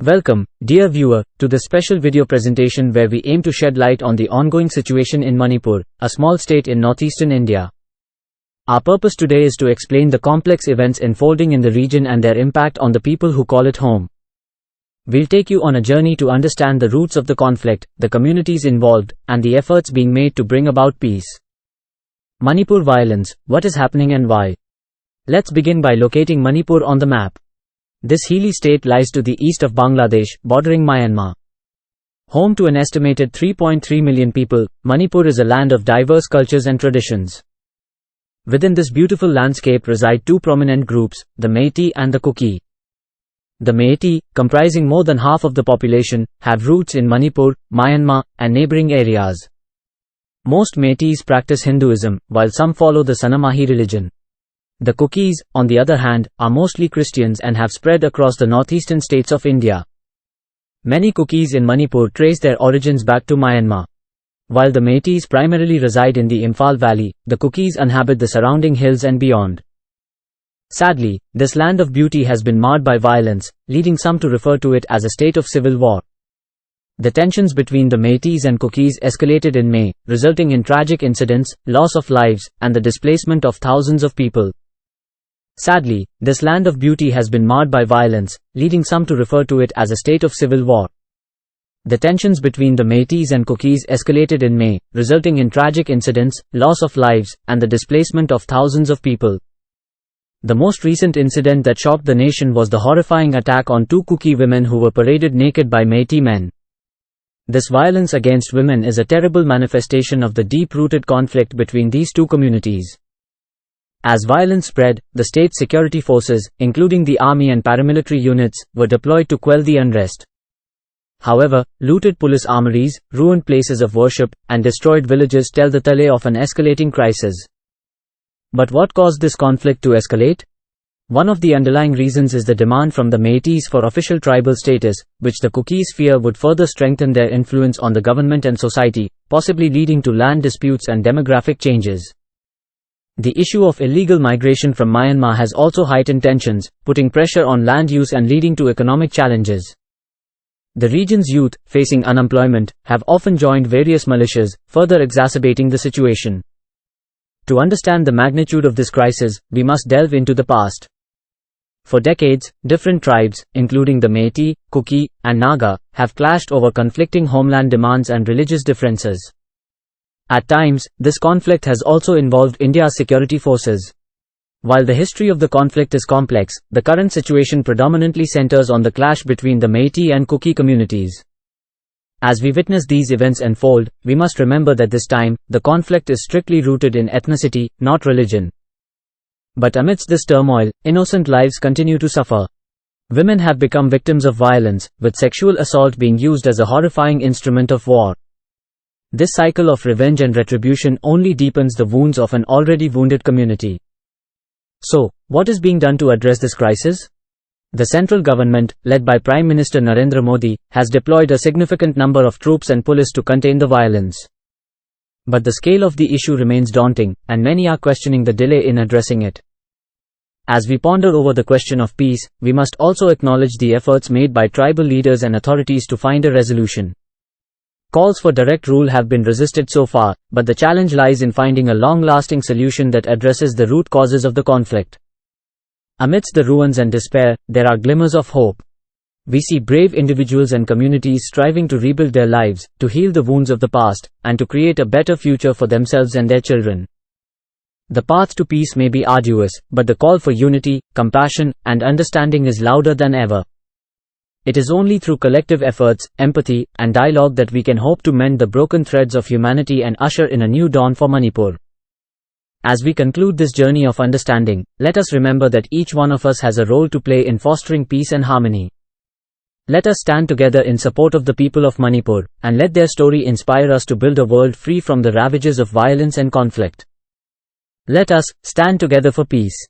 Welcome, dear viewer, to this special video presentation where we aim to shed light on the ongoing situation in Manipur, a small state in northeastern India. Our purpose today is to explain the complex events unfolding in the region and their impact on the people who call it home. We'll take you on a journey to understand the roots of the conflict, the communities involved, and the efforts being made to bring about peace. Manipur violence, what is happening and why? Let's begin by locating Manipur on the map. This hilly state lies to the east of Bangladesh, bordering Myanmar. Home to an estimated 3.3 million people, Manipur is a land of diverse cultures and traditions. Within this beautiful landscape reside two prominent groups, the Meitei and the Kuki. The Meitei, comprising more than half of the population, have roots in Manipur, Myanmar, and neighboring areas. Most Meiteis practice Hinduism, while some follow the Sanamahi religion. The Kukis, on the other hand, are mostly Christians and have spread across the northeastern states of India. Many Kukis in Manipur trace their origins back to Myanmar. While the Meiteis primarily reside in the Imphal Valley, the Kukis inhabit the surrounding hills and beyond. Sadly, this land of beauty has been marred by violence, leading some to refer to it as a state of civil war. The tensions between the Meiteis and Kukis escalated in May, resulting in tragic incidents, loss of lives, and the displacement of thousands of people. Sadly, this land of beauty has been marred by violence, leading some to refer to it as a state of civil war. The tensions between the Meiteis and Kukis escalated in May, resulting in tragic incidents, loss of lives, and the displacement of thousands of people. The most recent incident that shocked the nation was the horrifying attack on two Kuki women who were paraded naked by Meitei men. This violence against women is a terrible manifestation of the deep-rooted conflict between these two communities. As violence spread, the state security forces, including the army and paramilitary units, were deployed to quell the unrest. However, looted police armories, ruined places of worship, and destroyed villages tell the tale of an escalating crisis. But what caused this conflict to escalate? One of the underlying reasons is the demand from the Meiteis for official tribal status, which the Kukis fear would further strengthen their influence on the government and society, possibly leading to land disputes and demographic changes. The issue of illegal migration from Myanmar has also heightened tensions, putting pressure on land use and leading to economic challenges. The region's youth, facing unemployment, have often joined various militias, further exacerbating the situation. To understand the magnitude of this crisis, we must delve into the past. For decades, different tribes, including the Meitei, Kuki, and Naga, have clashed over conflicting homeland demands and religious differences. At times, this conflict has also involved India's security forces. While the history of the conflict is complex, the current situation predominantly centers on the clash between the Meitei and Kuki communities. As we witness these events unfold, we must remember that this time, the conflict is strictly rooted in ethnicity, not religion. But amidst this turmoil, innocent lives continue to suffer. Women have become victims of violence, with sexual assault being used as a horrifying instrument of war. This cycle of revenge and retribution only deepens the wounds of an already wounded community. So, what is being done to address this crisis? The central government, led by Prime Minister Narendra Modi, has deployed a significant number of troops and police to contain the violence. But the scale of the issue remains daunting, and many are questioning the delay in addressing it. As we ponder over the question of peace, we must also acknowledge the efforts made by tribal leaders and authorities to find a resolution. Calls for direct rule have been resisted so far, but the challenge lies in finding a long-lasting solution that addresses the root causes of the conflict. Amidst the ruins and despair, there are glimmers of hope. We see brave individuals and communities striving to rebuild their lives, to heal the wounds of the past, and to create a better future for themselves and their children. The path to peace may be arduous, but the call for unity, compassion, and understanding is louder than ever. It is only through collective efforts, empathy, and dialogue that we can hope to mend the broken threads of humanity and usher in a new dawn for Manipur. As we conclude this journey of understanding, let us remember that each one of us has a role to play in fostering peace and harmony. Let us stand together in support of the people of Manipur, and let their story inspire us to build a world free from the ravages of violence and conflict. Let us stand together for peace.